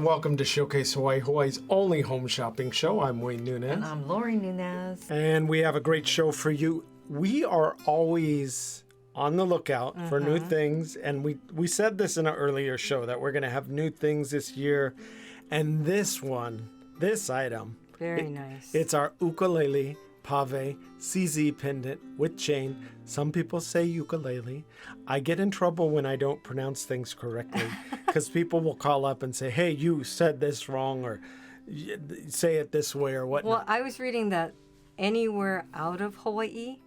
and welcome to Showcase Hawaii, Hawaii's only home shopping show. I'm Wayne Nunez. And I'm Lori Nunez. And we have a great show for you. We are always on the lookout for new things. And we said this in an earlier show that we're going to have new things this year. And this item. Very nice. It's our ukulele Pave CZ pendant with chain. Some people say ukulele. I get in trouble when I don't pronounce things correctly because people will call up and say, hey, you said this wrong, or say it this way or whatnot. Well, I was reading that anywhere out of Hawaii,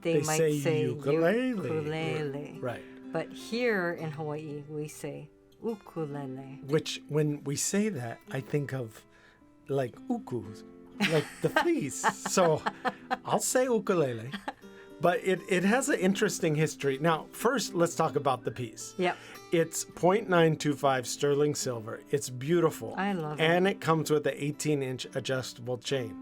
they might say ukulele. Right. But here in Hawaii, we say ukulele. Which, when we say that, I think of like ukus, like the fleas. So I'll say ukulele. But it has an interesting history. Now, first, let's talk about the piece. Yep. It's 0.925 sterling silver. It's beautiful. I love it. And it comes with an 18-inch adjustable chain.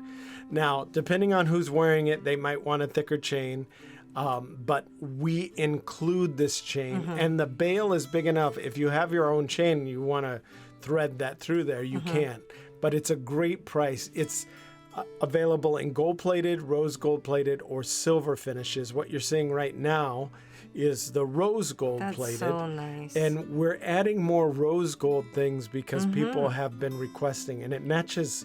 Now, depending on who's wearing it, they might want a thicker chain. But we include this chain. And the bale is big enough. If you have your own chain and you want to thread that through there, you can. But it's a great price. It's available in gold-plated, rose gold-plated, or silver finishes. What you're seeing right now is the rose gold-plated. That's so nice. And we're adding more rose gold things because people have been requesting, and it matches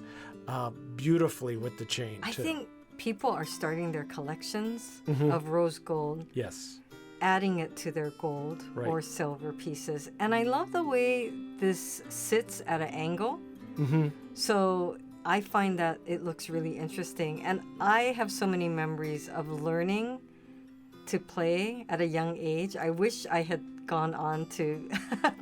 beautifully with the chain, I too. think people are starting their collections of rose gold. Yes. Adding it to their gold or silver pieces. And I love the way this sits at an angle. So I find that it looks really interesting. And I have so many memories of learning to play at a young age. I wish I had gone on to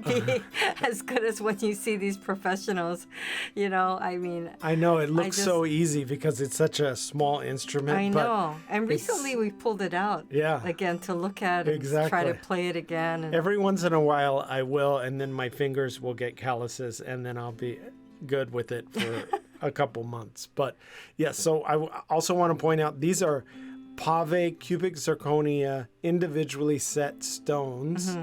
be as good as when you see these professionals. You know, I mean... I know, it looks so easy because it's such a small instrument. I know. And recently we pulled it out again to look at and try to play it again. And every once in a while I will, and then my fingers will get calluses, and then I'll be good with it for a couple months. But yeah, so I also want to point out these are Pave cubic zirconia individually set stones.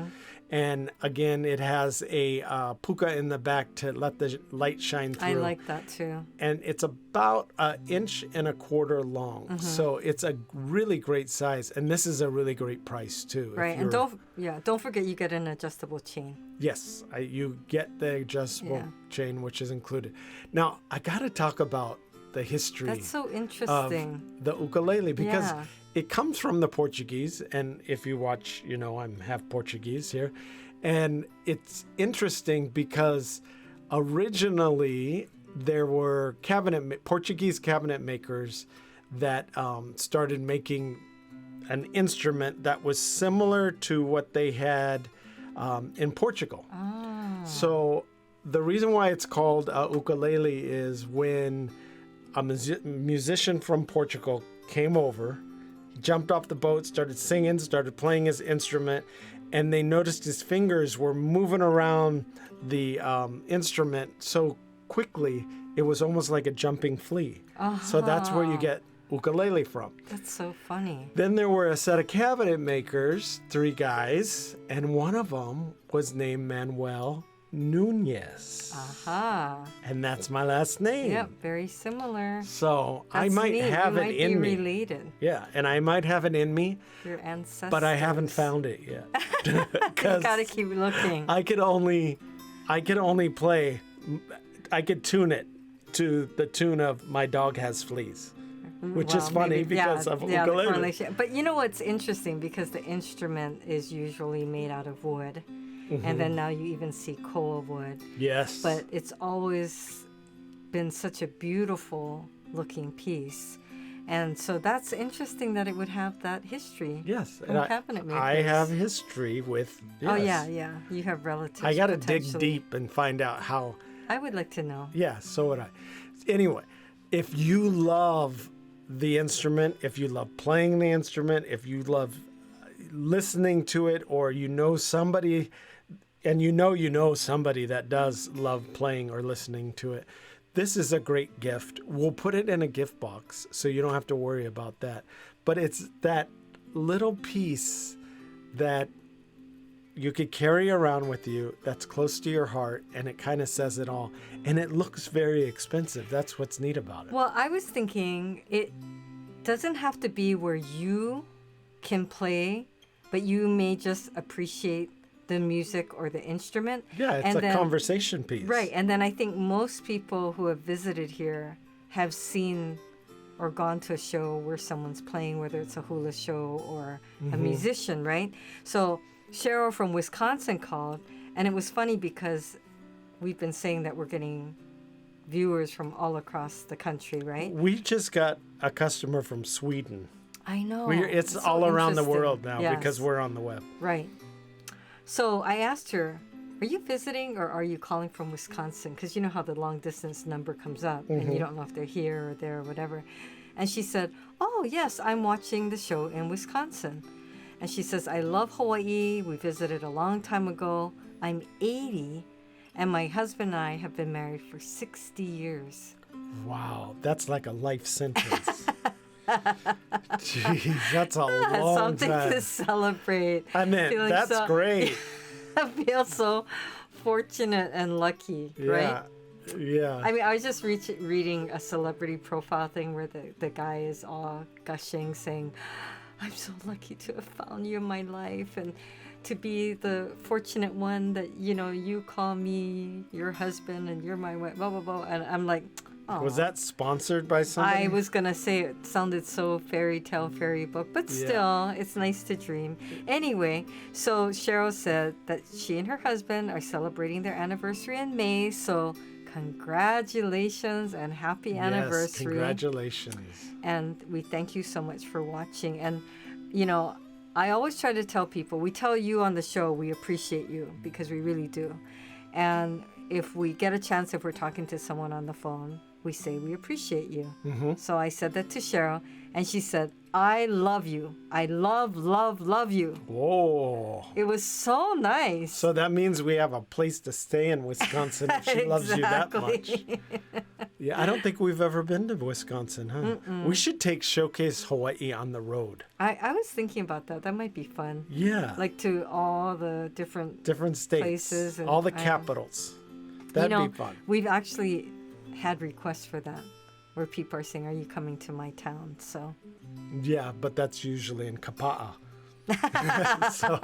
And again, it has a puka in the back to let the light shine through. I like that too. And it's about 1.25 inches long. So it's a really great size. And this is a really great price too. Right. And don't forget you get an adjustable chain. Yes, you get the adjustable chain, which is included. Now, I got to talk about the history. That's so interesting. Of the ukulele, because it comes from the Portuguese. And if you watch, you know, I'm half Portuguese here. And it's interesting because originally there were Portuguese cabinet makers that started making an instrument that was similar to what they had in Portugal. So the reason why it's called ukulele is when a musician from Portugal came over, jumped off the boat, started singing, started playing his instrument, and they noticed his fingers were moving around the instrument so quickly, it was almost like a jumping flea. So that's where you get ukulele from. That's so funny. Then there were a set of cabinet makers, 3 guys, and one of them was named Manuel Nunez. And that's my last name. Yep, very similar. So I might have it in me. Related. Yeah, and I might have it in me. Your ancestors. But I haven't found it yet. You gotta keep looking. I could only play. I could tune it to the tune of "My Dog Has Fleas," which is funny because of ukulele. But you know what's interesting, because the instrument is usually made out of wood. And then now you even see koa wood. Yes. But it's always been such a beautiful looking piece. And so that's interesting that it would have that history. Yes. From cabinet makers. I have history with... Yes. Oh, yeah. You have relatives. I got to dig deep and find out how... I would like to know. Yeah, so would I. Anyway, if you love the instrument, if you love playing the instrument, if you love listening to it, or you know somebody... And you know somebody that does love playing or listening to it, this is a great gift. We'll put it in a gift box so you don't have to worry about that. But it's that little piece that you could carry around with you that's close to your heart, and it kind of says it all. And it looks very expensive. That's what's neat about it. Well, I was thinking it doesn't have to be where you can play, but you may just appreciate the music or the instrument. Yeah, it's a conversation piece. Right. And then I think most people who have visited here have seen or gone to a show where someone's playing, whether it's a hula show or a musician, right? So Cheryl from Wisconsin called, and it was funny because we've been saying that we're getting viewers from all across the country, right? We just got a customer from Sweden. I know. It's all around the world now because we're on the web. Right. So I asked her, are you visiting or are you calling from Wisconsin? Because you know how the long distance number comes up and you don't know if they're here or there or whatever. And she said, oh, yes, I'm watching the show in Wisconsin. And she says, I love Hawaii. We visited a long time ago. I'm 80, and my husband and I have been married for 60 years. Wow, that's like a life sentence. Jeez, that's a long Something time. to celebrate. I mean, that's great. I feel so fortunate and lucky, right? Yeah. I mean, I was just reading a celebrity profile thing where the guy is all gushing, saying, I'm so lucky to have found you in my life and to be the fortunate one that, you know, you call me your husband and you're my wife, blah, blah, blah. And I'm like, oh. Was that sponsored by somebody? I was going to say it sounded so fairy book, but still, it's nice to dream. Anyway, so Cheryl said that she and her husband are celebrating their anniversary in May, so congratulations and happy anniversary. Congratulations. And we thank you so much for watching. And, you know, I always try to tell people, we tell you on the show, we appreciate you because we really do. And if we get a chance, if we're talking to someone on the phone, we say we appreciate you. So I said that to Cheryl, and she said, I love you. I love you. Whoa. It was so nice. So that means we have a place to stay in Wisconsin if she loves you that much. Yeah, I don't think we've ever been to Wisconsin, huh? We should take Showcase Hawaii on the road. I was thinking about that. That might be fun. Yeah. Like to all the different states. Places. And all the capitals. That'd be fun. We've actually had requests for that where people are saying, are you coming to my town? So yeah, but that's usually in Kapa'a. So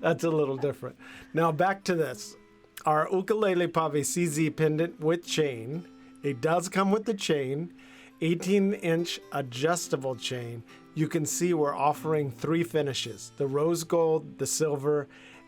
that's a little different. Now back to this. Our ukulele Pave CZ pendant with chain. It does come with the chain, 18-inch adjustable chain. You can see we're offering 3 finishes, the rose gold, the silver,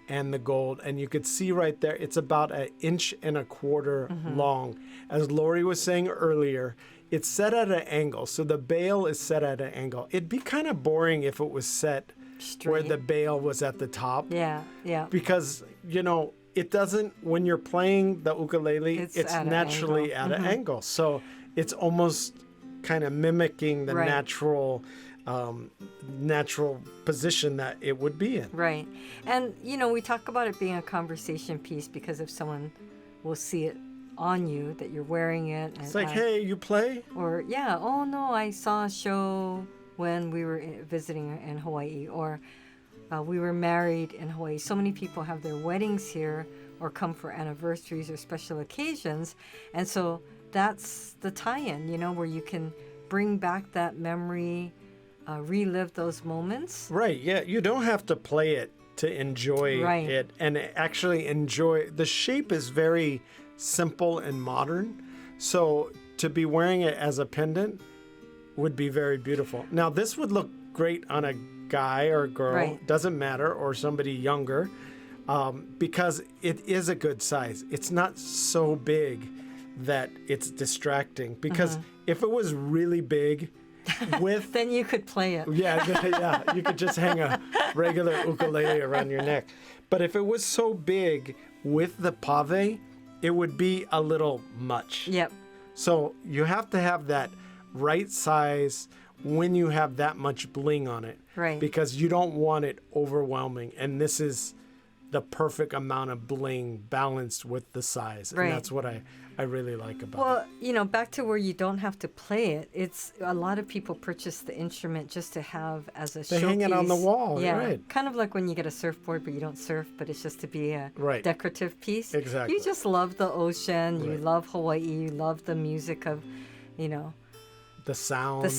and the gold. And you could see right there, it's about 1.25 inches long. As Lori was saying earlier, it's set at an angle. So the bale is set at an angle. It'd be kind of boring if it was set straight, where the bale was at the top. Yeah. Because, you know, it doesn't, when you're playing the ukulele, it's naturally at an angle. So it's almost kind of mimicking the natural position that it would be in. Right. And, you know, we talk about it being a conversation piece because if someone will see it on you, that you're wearing it. And it's like, hey, you play? Or, yeah, oh, no, I saw a show when we were visiting in Hawaii, or we were married in Hawaii. So many people have their weddings here or come for anniversaries or special occasions. And so that's the tie-in, you know, where you can bring back that memory, relive those moments. Right, yeah. You don't have to play it to enjoy it and actually enjoy. The shape is very simple and modern. So to be wearing it as a pendant would be very beautiful. Now, this would look great on a guy or girl, doesn't matter, or somebody younger, because it is a good size. It's not so big that it's distracting, because if it was really big with then you could play it. Yeah, you could just hang a regular ukulele around your neck. But if it was so big with the pave, it would be a little much. Yep. So you have to have that right size when you have that much bling on it. Right. Because you don't want it overwhelming. And this is the perfect amount of bling balanced with the size. Right. And that's what I really like about it. Well, you know, back to where you don't have to play it. It's a lot of people purchase the instrument just to have as a They showpiece. hang it on the wall, yeah, right. Kind of like when you get a surfboard, but you don't surf, but it's just to be a Right. decorative piece. Exactly. You just love the ocean. You Right. love Hawaii. You love the music of, you know, The sound.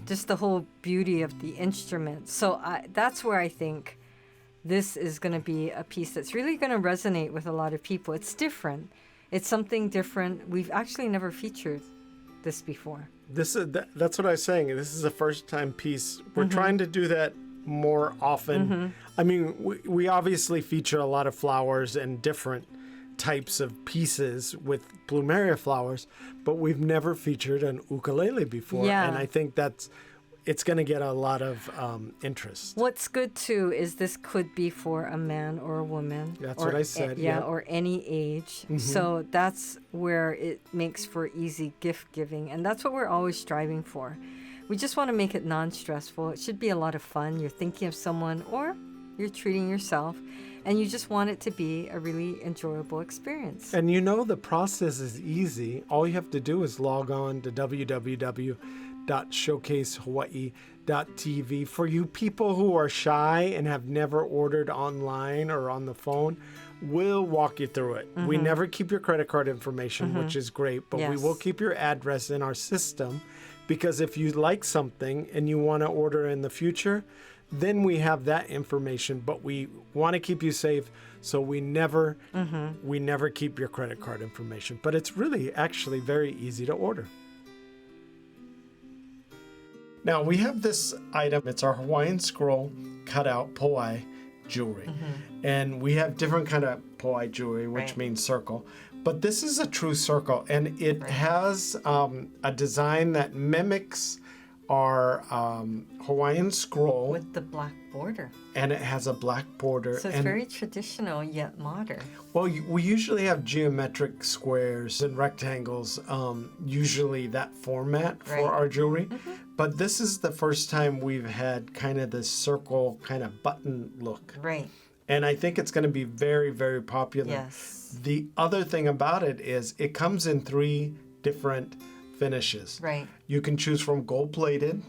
just the whole beauty of the instrument. So that's where I think this is going to be a piece that's really going to resonate with a lot of people. It's different. It's something different. We've actually never featured this before. That's what I was saying. This is a first-time piece. We're trying to do that more often. I mean, we obviously feature a lot of flowers and different types of pieces with plumeria flowers, but we've never featured an ukulele before. Yeah. And I think it's going to get a lot of interest. What's good too is this could be for a man or a woman. That's what I said. Yeah, or any age. So that's where it makes for easy gift giving. And that's what we're always striving for. We just want to make it non-stressful. It should be a lot of fun. You're thinking of someone or you're treating yourself. And you just want it to be a really enjoyable experience. And you know the process is easy. All you have to do is log on to www.showcasehawaii.tv. For you people who are shy and have never ordered online or on the phone, we'll walk you through it. We never keep your credit card information, which is great, but we will keep your address in our system, because if you like something and you want to order in the future, then we have that information, but we want to keep you safe, so we never keep your credit card information. But it's really actually very easy to order. Now we have this item. It's our Hawaiian scroll cutout poai jewelry, and we have different kind of poai jewelry, which means circle. But this is a true circle, and it has a design that mimics our Hawaiian scroll with the black border. And it has a black border. So it's very traditional yet modern. Well, we usually have geometric squares and rectangles, usually that format for our jewelry. But this is the first time we've had kind of this circle kind of button look. Right. And I think it's going to be very, very popular. Yes. The other thing about it is it comes in 3 different finishes. Right. You can choose from gold-plated,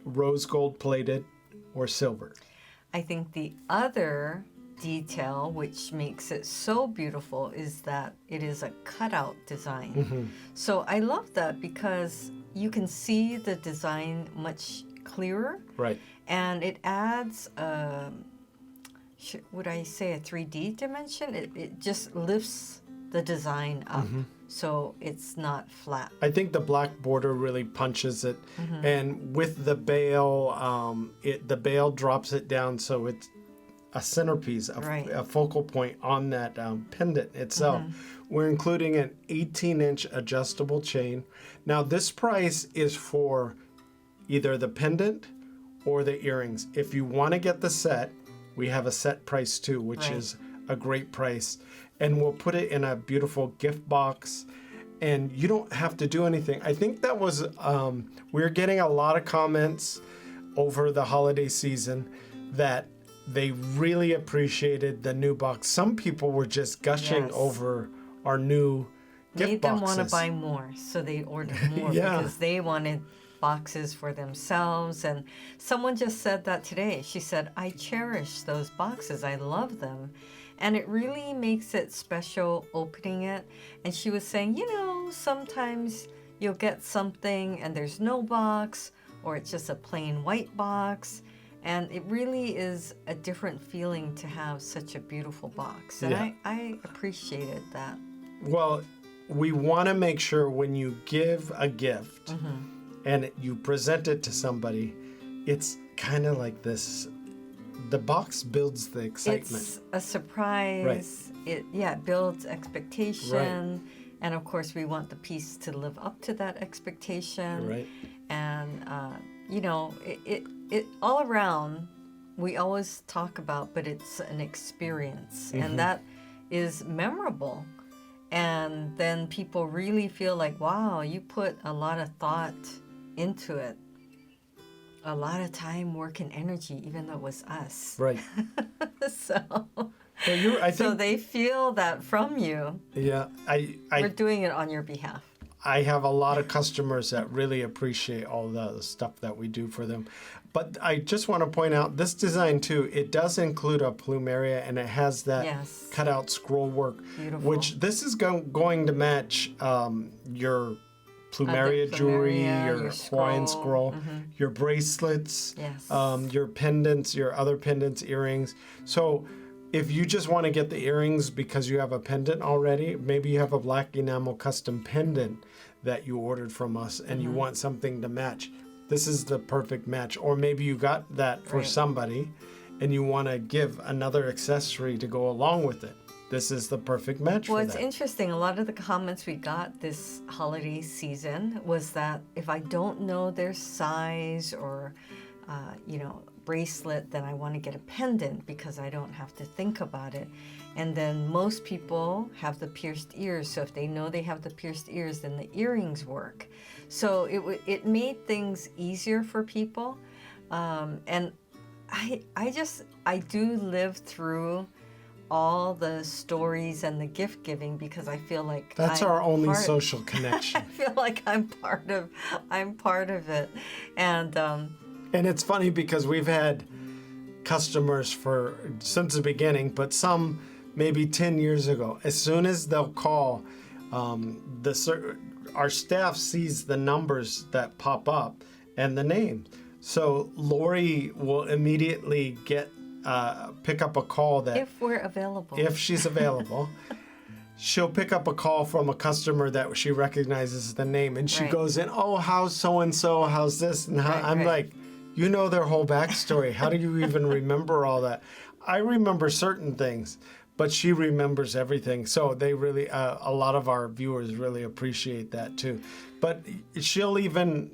rose gold-plated, or silver. I think the other detail which makes it so beautiful is that it is a cutout design. So I love that because you can see the design much clearer. Right. And it adds, would I say a 3D dimension? It just lifts the design up. So it's not flat. I think the black border really punches it, and with the bale, the bale drops it down, so it's a centerpiece, a focal point on that pendant itself. We're including an 18-inch adjustable chain. Now this price is for either the pendant or the earrings. If you want to get the set, we have a set price too, which is a great price. And we'll put it in a beautiful gift box, and you don't have to do anything. I think that was, we're getting a lot of comments over the holiday season that they really appreciated the new box. Some people were just gushing over our new gift boxes. Made them want to buy more, so they ordered more because they wanted boxes for themselves. And someone just said that today. She said, I cherish those boxes. I love them. And it really makes it special opening it. And she was saying, you know, sometimes you'll get something and there's no box, or it's just a plain white box. And it really is a different feeling to have such a beautiful box. And I appreciated that. Well, we want to make sure when you give a gift and you present it to somebody, it's kind of like this. The box builds the excitement. It's a surprise. Right. It builds expectation. Right. And of course, we want the piece to live up to that expectation. Right. And, you know, it all around, we always talk about, but it's an experience. And that is memorable. And then people really feel like, wow, you put a lot of thought into it. A lot of time, work, and energy, even though it was us. Right. So. I think, so they feel that from you. Yeah, We're doing it on your behalf. I have a lot of customers that really appreciate all the stuff that we do for them. But I just want to point out this design too, it does include a plume area and it has that cutout scroll work. Beautiful. Which this is going to match your plumeria jewelry, your Hawaiian scroll, your bracelets, your pendants, your other pendants, earrings. So if you just want to get the earrings because you have a pendant already, maybe you have a black enamel custom pendant that you ordered from us and you want something to match, this is the perfect match. Or maybe you got that for somebody and you want to give another accessory to go along with it. This is the perfect match for that. Well, it's interesting. A lot of the comments we got this holiday season was that if I don't know their size or, bracelet, then I want to get a pendant because I don't have to think about it. And then most people have the pierced ears. So if they know they have the pierced ears, then the earrings work. So it made things easier for people. And I do live through all the stories and the gift giving because I feel like that's our only social connection. I feel like I'm part of it. And it's funny because we've had customers since the beginning, but some maybe 10 years ago. As soon as they'll call, our staff sees the numbers that pop up and the name. So Lori will immediately pick up a call that if we're available, if she's available. She'll pick up a call from a customer that she recognizes the name, and she goes in, oh, how's so-and-so, how's this, and how, I'm like, you know their whole backstory. How do you even remember all that? I remember certain things, but she remembers everything. So they really, a lot of our viewers really appreciate that too. But she'll even,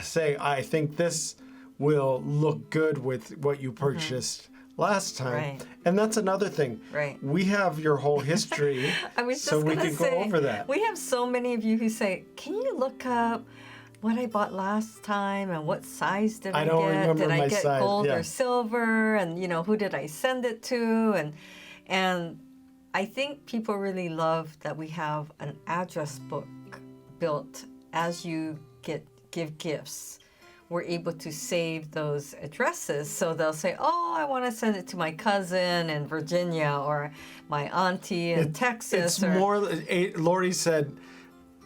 say, I think this will look good with what you purchased last time. Right. And that's another thing. Right. We have your whole history, so we can go over that. We have so many of you who say, can you look up what I bought last time and what size did I get? don't remember did I my get size. gold or silver? And, who did I send it to? And I think people really love that we have an address book built as you give gifts. We're able to save those addresses. So they'll say, oh, I want to send it to my cousin in Virginia or my auntie in Texas. It's more, Lori said,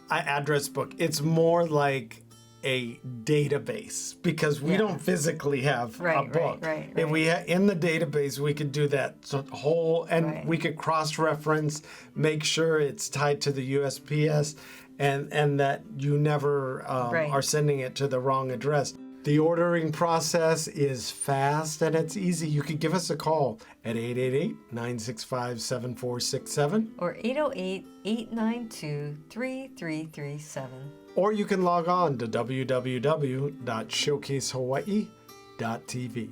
address book. It's more like a database because we don't physically have a book. Right. If we in the database, we could do that whole, and we could cross-reference, make sure it's tied to the USPS, and that you never are sending it to the wrong address. The ordering process is fast and it's easy. You could give us a call at 888-965-7467. Or 808-892-3337. Or you can log on to www.showcasehawaii.tv.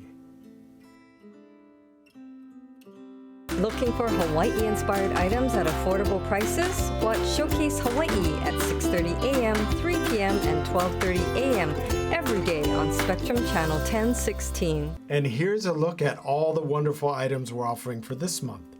Looking for Hawaii-inspired items at affordable prices? Watch Showcase Hawaii at 6:30 a.m., 3 p.m., and 12:30 a.m. every day on Spectrum Channel 1016. And here's a look at all the wonderful items we're offering for this month.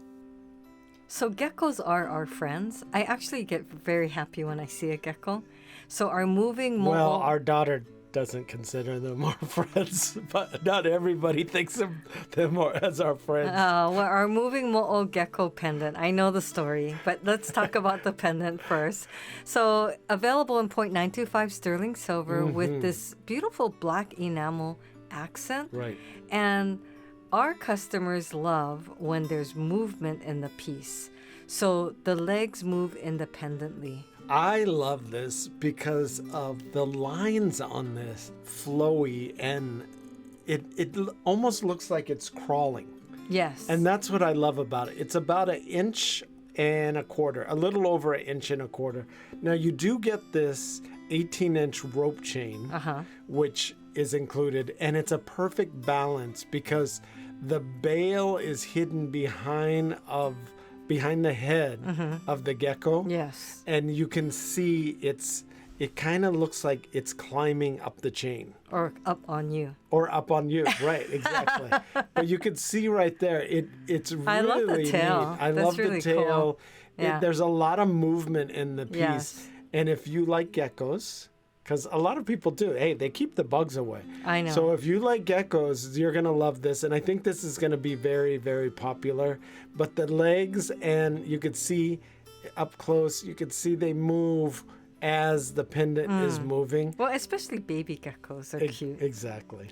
So geckos are our friends. I actually get very happy when I see a gecko. So our moving mo'o... Well, our daughter doesn't consider them our friends, but not everybody thinks of them as our friends. Our moving mo'o gecko pendant. I know the story, but let's talk about the pendant first. So available in 0.925 sterling silver with this beautiful black enamel accent. Right. And our customers love when there's movement in the piece. So the legs move independently. I love this because of the lines on this, flowy, and it almost looks like it's crawling. Yes. And that's what I love about it. It's about 1.25 inches, a little over 1.25 inches. Now you do get this 18-inch rope chain, which is included, and it's a perfect balance because the bale is hidden behind the head of the gecko. Yes. And you can see it's it kind of looks like it's climbing up the chain. Or up on you. Or up on you, right, exactly. But you can see right there, it's really I love the tail. neat. I That's love really the tail. cool. Yeah. There's a lot of movement in the piece. Yes. And if you like geckos, because a lot of people do, hey, they keep the bugs away. I know. So if you like geckos, you're going to love this. And I think this is going to be very, very popular. But the legs, and you could see up close, you could see they move as the pendant is moving. Well, especially baby geckos are cute. Exactly.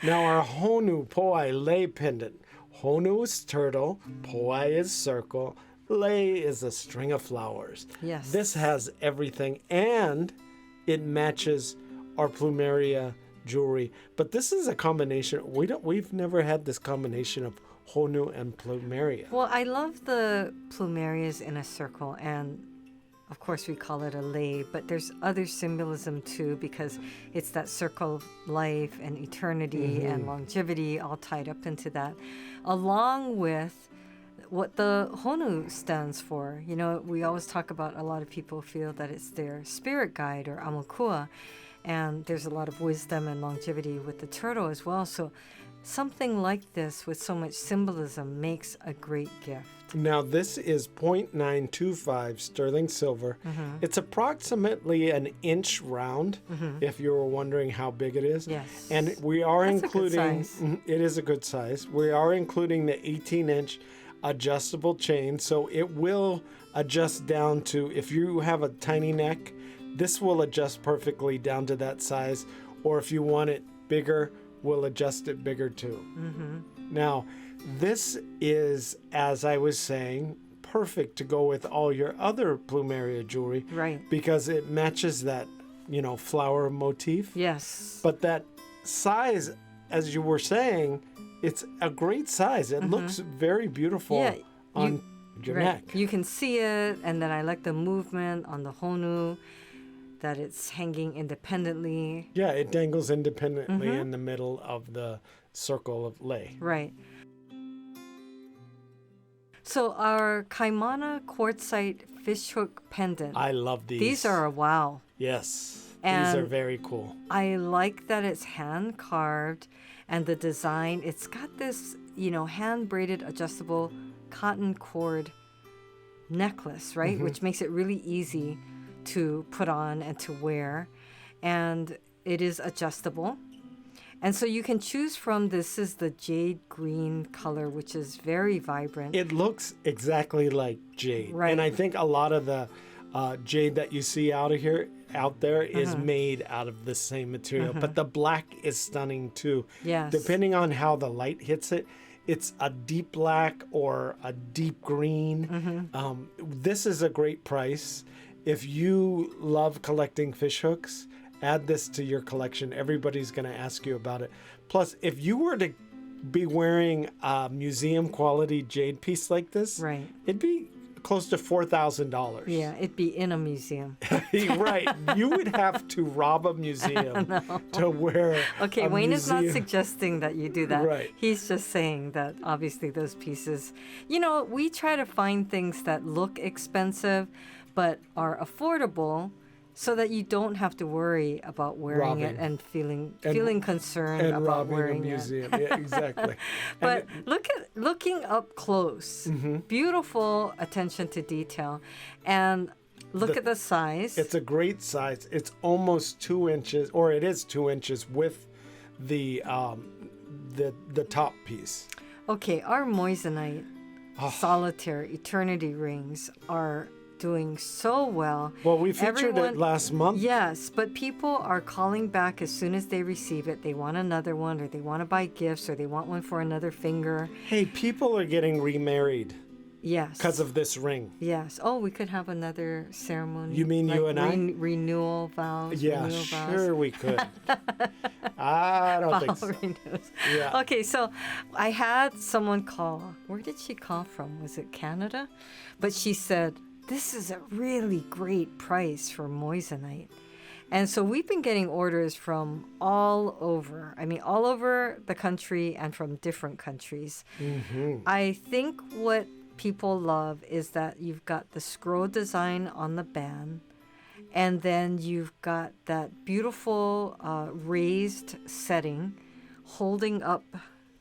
Now our Honu Poai lei pendant. Honu is turtle, Poai is circle, lei is a string of flowers. Yes. This has everything, and it matches our plumeria jewelry. But this is a combination. We've never had this combination of Honu and plumeria. Well, I love the plumerias in a circle, and of course we call it a lei, but there's other symbolism too, because it's that circle of life and eternity and longevity all tied up into that, along with what the Honu stands for. You know, we always talk about, a lot of people feel that it's their spirit guide or Amakua, and there's a lot of wisdom and longevity with the turtle as well. So something like this with so much symbolism makes a great gift. Now, this is 0.925 sterling silver. It's approximately an inch round, if you were wondering how big it is. Yes. And we are That's including, a good size. it is a good size. We are including the 18-inch adjustable chain, so it will adjust down to, if you have a tiny neck, this will adjust perfectly down to that size, or if you want it bigger, we'll adjust it bigger too. Now, this is, as I was saying, perfect to go with all your other plumeria jewelry, Right. because it matches that, flower motif. Yes. But that size, as you were saying, it's a great size. It looks very beautiful Yeah, on your neck. You can see it, and then I like the movement on the Honu, that it's hanging independently. Yeah, it dangles independently in the middle of the circle of lei. Right. So our Kaimana quartzite fishhook pendant. I love these. These are a wow. Yes, And these are very cool. I like that it's hand carved, and the design, it's got this, hand braided adjustable cotton cord necklace, right? Which makes it really easy to put on and to wear. And it is adjustable. And so you can choose from, this is the jade green color, which is very vibrant. It looks exactly like jade. Right. And I think a lot of the jade that you see out there is made out of the same material. But the black is stunning too. Yes. Depending on how the light hits it, it's a deep black or a deep green. This is a great price. If you love collecting fish hooks, add this to your collection. Everybody's going to ask you about it. Plus, if you were to be wearing a museum quality jade piece like this, Right. it'd be close to $4,000. Yeah, it'd be in a museum. Right. You would have to rob a museum to wear Okay, a Wayne is not museum. suggesting that you do that. Right. He's just saying that obviously those pieces, we try to find things that look expensive but are affordable, so that you don't have to worry about wearing it Robbing. and feeling concerned and about robbing a wearing it. museum. Yeah, exactly. But looking up close, beautiful attention to detail, and look at the size. It's a great size. It's almost 2 inches, or it is 2 inches with the top piece. Okay, our moissanite solitaire eternity rings are doing so well. Well, we featured it last month. Yes, but people are calling back as soon as they receive it. They want another one, or they want to buy gifts, or they want one for another finger. Hey, people are getting remarried Yes. because of this ring. Yes. Oh, we could have another ceremony. You mean you and I? Renewal vows. Yeah, renewal vows. sure we could. I don't think Vow so. renewals. Yeah. Okay, so I had someone call. Where did she call from? Was it Canada? But she said, this is a really great price for moissanite. And so we've been getting orders from all over. I mean, all over the country and from different countries. I think what people love is that you've got the scroll design on the band, and then you've got that beautiful raised setting holding up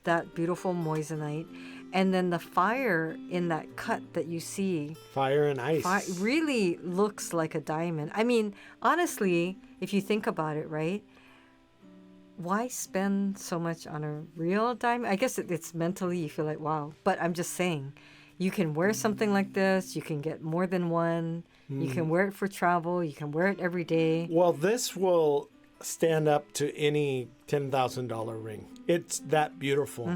that beautiful moissanite, and then the fire in that cut that you see. Fire and ice. Really looks like a diamond. I mean, honestly, if you think about it, right? Why spend so much on a real diamond? I guess it's mentally you feel like, wow. But I'm just saying, you can wear something like this. You can get more than one. You can wear it for travel. You can wear it every day. Well, this will stand up to any $10,000 ring. It's that beautiful.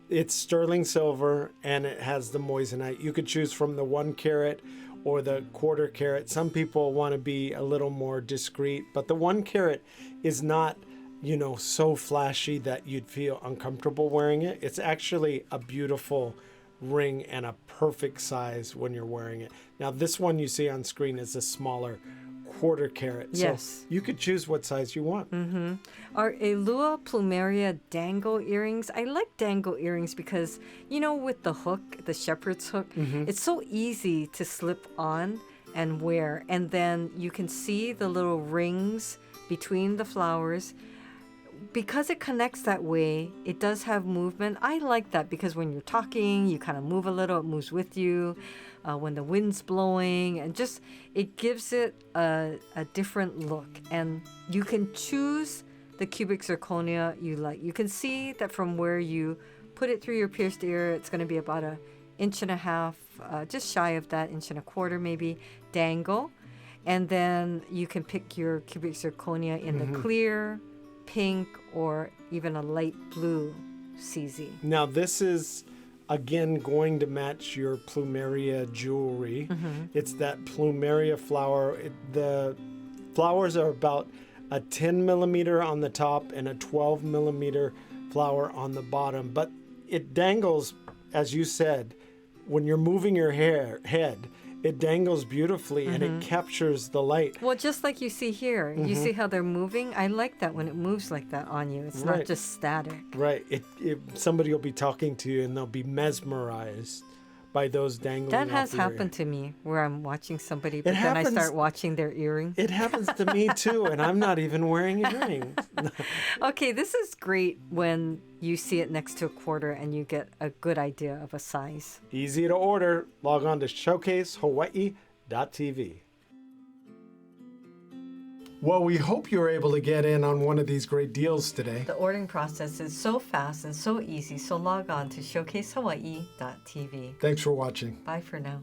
It's sterling silver, and it has the moissanite. You could choose from the 1 carat or the 1/4 carat. Some people want to be a little more discreet, but the 1 carat is not, you know, so flashy that you'd feel uncomfortable wearing it. It's actually a beautiful ring and a perfect size when you're wearing it. Now, this one you see on screen is a smaller 1/4 carat. Yes. So you could choose what size you want. Our Elua Plumeria dangle earrings. I like dangle earrings because, you know, with the hook, the shepherd's hook, it's so easy to slip on and wear. And then you can see the little rings between the flowers. Because it connects that way, it does have movement. I like that because when you're talking, you kind of move a little, it moves with you. When the wind's blowing, and just it gives it a different look. And you can choose the cubic zirconia you like. You can see that from where you put it through your pierced ear, it's going to be about 1.5 inches, just shy of that, 1.25 inches maybe, dangle. And then you can pick your cubic zirconia in the clear, pink, or even a light blue CZ. Now, this is again going to match your plumeria jewelry. It's that plumeria flower. The flowers are about a 10 millimeter on the top and a 12 millimeter flower on the bottom, but it dangles, as you said, when you're moving your head, it dangles beautifully and it captures the light. Well, just like you see here, you see how they're moving? I like that when it moves like that on you. It's not just static. Right. Somebody will be talking to you and they'll be mesmerized by those dangling. That has off your happened to me where I'm watching somebody, but It then I happens- start watching their earring. It happens to me too, and I'm not even wearing earrings. Okay, this is great when you see it next to a 1/4 and you get a good idea of a size. Easy to order. Log on to showcasehawaii.tv. Well, we hope you were able to get in on one of these great deals today. The ordering process is so fast and so easy, so log on to showcasehawaii.tv. Thanks for watching. Bye for now.